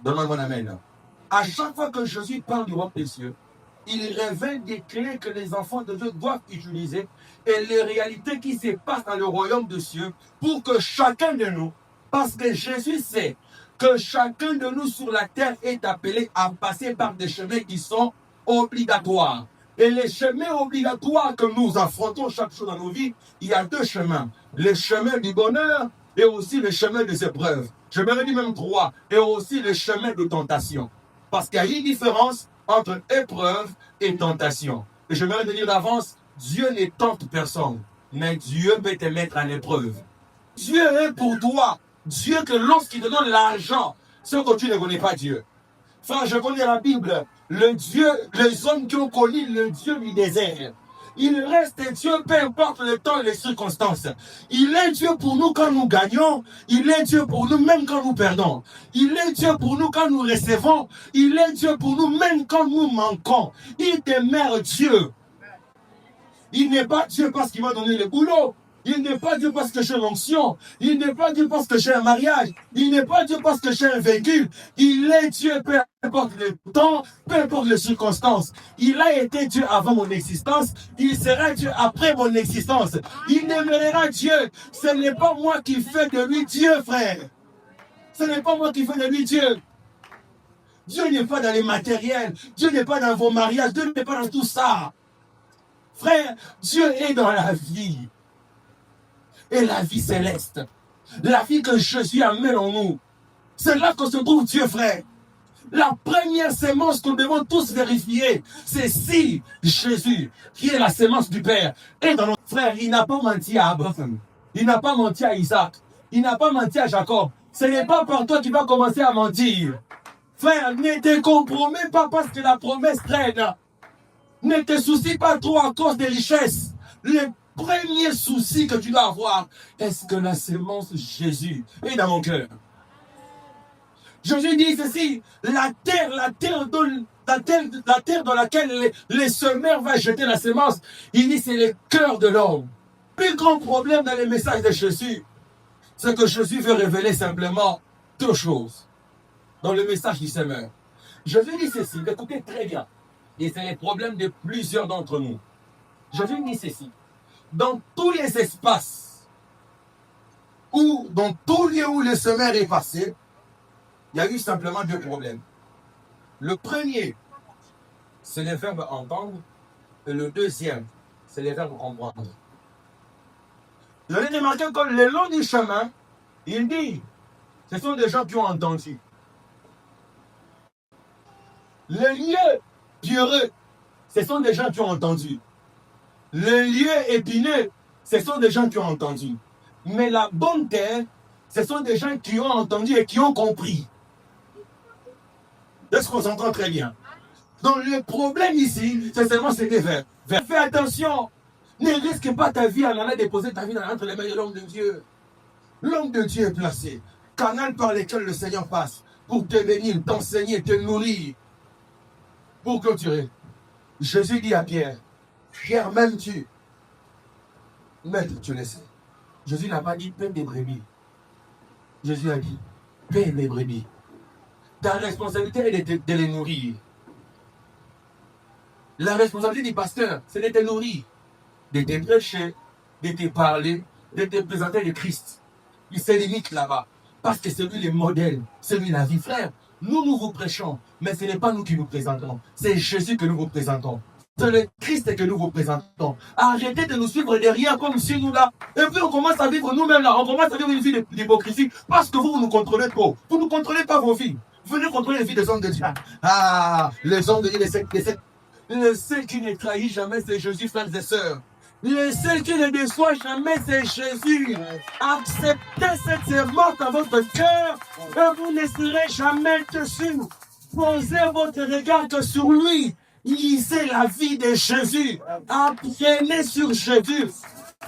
Donne-moi mon amen. À chaque fois que Jésus parle du royaume des cieux, il révèle des clés que les enfants de Dieu doivent utiliser et les réalités qui se passent dans le royaume des cieux pour que chacun de nous, parce que Jésus sait que chacun de nous sur la terre est appelé à passer par des chemins qui sont obligatoires. Et les chemins obligatoires que nous affrontons chaque jour dans nos vies, il y a deux chemins. Le chemin du bonheur et aussi le chemin des épreuves. Je me redis même trois. Et aussi le chemin de tentation. Parce qu'il y a une différence entre épreuve et tentation. Et je vais te dire d'avance, Dieu ne tente personne, mais Dieu peut te mettre en épreuve. Dieu est pour toi. Dieu que lorsqu'il te donne l'argent, c'est que tu ne connais pas Dieu. Frère, je connais la Bible. Le Dieu, les hommes qui ont connu le Dieu du désert. Il reste Dieu, peu importe le temps et les circonstances. Il est Dieu pour nous quand nous gagnons. Il est Dieu pour nous même quand nous perdons. Il est Dieu pour nous quand nous recevons. Il est Dieu pour nous même quand nous manquons. Il demeure Dieu. Il n'est pas Dieu parce qu'il m'a donné le boulot. Il n'est pas Dieu parce que j'ai l'onction. Il n'est pas Dieu parce que j'ai un mariage. Il n'est pas Dieu parce que j'ai un véhicule. Il est Dieu, peu importe le temps, peu importe les circonstances. Il a été Dieu avant mon existence. Il sera Dieu après mon existence. Il demeurera Dieu. Ce n'est pas moi qui fais de lui Dieu, frère. Ce n'est pas moi qui fais de lui Dieu. Dieu n'est pas dans les matériels. Dieu n'est pas dans vos mariages. Dieu n'est pas dans tout ça. Frère, Dieu est dans la vie. Et la vie céleste. La vie que Jésus amène en nous. C'est là que se trouve Dieu, frère. La première sémence que nous devons tous vérifier, c'est si Jésus, qui est la sémence du Père, est dans notre frère. Il n'a pas menti à Abraham. Il n'a pas menti à Isaac. Il n'a pas menti à Jacob. Ce n'est pas par toi qu'il va commencer à mentir. Frère, ne te compromets pas parce que la promesse traîne. Ne te soucie pas trop à cause des richesses. Le premier souci que tu dois avoir, est-ce que la sémence Jésus est dans mon cœur? Jésus dit ceci, la terre dans laquelle les semeurs vont jeter la sémence, il dit c'est le cœur de l'homme. Le plus grand problème dans les messages de Jésus, c'est que Jésus veut révéler simplement deux choses dans le message du semeur. Jésus dit ceci, écoutez très bien, et c'est le problème de plusieurs d'entre nous. Jésus dit ceci, dans tous les espaces, ou dans tous lieux où le semeur est passé, il y a eu simplement deux problèmes. Le premier, c'est le verbe entendre, et le deuxième, c'est le verbe comprendre. Vous avez remarqué que le long du chemin, il dit, ce sont des gens qui ont entendu. Le lieu pierreux, ce sont des gens qui ont entendu. Le lieu épineux, ce sont des gens qui ont entendu. Mais la bonne terre, ce sont des gens qui ont entendu et qui ont compris. Est-ce qu'on s'entend très bien? Donc le problème ici, c'est seulement ces deux verbes. Fais attention. Ne risque pas ta vie en allant déposer ta vie entre les mains de l'homme de Dieu. L'homme de Dieu est placé. Canal par lequel le Seigneur passe pour te bénir, t'enseigner, te nourrir. Pour clôturer, Jésus dit à Pierre, Pierre, m'aimes-tu? Maître, tu le sais. Jésus n'a pas dit paie mes brebis. Jésus a dit paie mes brebis. Ta responsabilité est de les nourrir. La responsabilité du pasteur, c'est de te nourrir, de te prêcher, de te parler, de te présenter le Christ. Il se limite là-bas. Parce que c'est lui le modèle, c'est lui la vie, frère. Nous vous prêchons, mais ce n'est pas nous qui nous présentons. C'est Jésus que nous vous présentons. C'est le Christ que nous vous présentons. Arrêtez de nous suivre derrière comme si nous là. Et puis on commence à vivre nous-mêmes là. On commence à vivre une vie d'hypocrisie parce que vous nous contrôlez trop. Vous ne contrôlez pas vos vies. Venez contrôler les vies des hommes de Dieu. Ah, les hommes de Dieu, le seul qui ne trahit jamais, c'est Jésus, frères et sœurs. Le seul qui ne déçoit jamais, c'est Jésus. Acceptez cette sémence dans votre cœur et vous ne serez jamais dessus. Posez votre regard que sur lui. Lisez la vie de Jésus. Apprenez sur Jésus.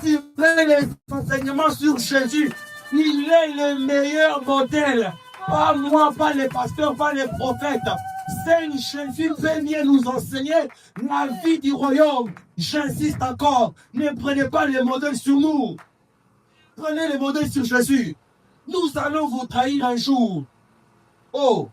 Suivez les enseignements sur Jésus. Il est le meilleur modèle. Pas moi, pas les pasteurs, pas les prophètes. C'est Jésus peut bien nous enseigner la vie du royaume. J'insiste encore, ne prenez pas les modèles sur nous. Prenez les modèles sur Jésus. Nous allons vous trahir un jour. Oh,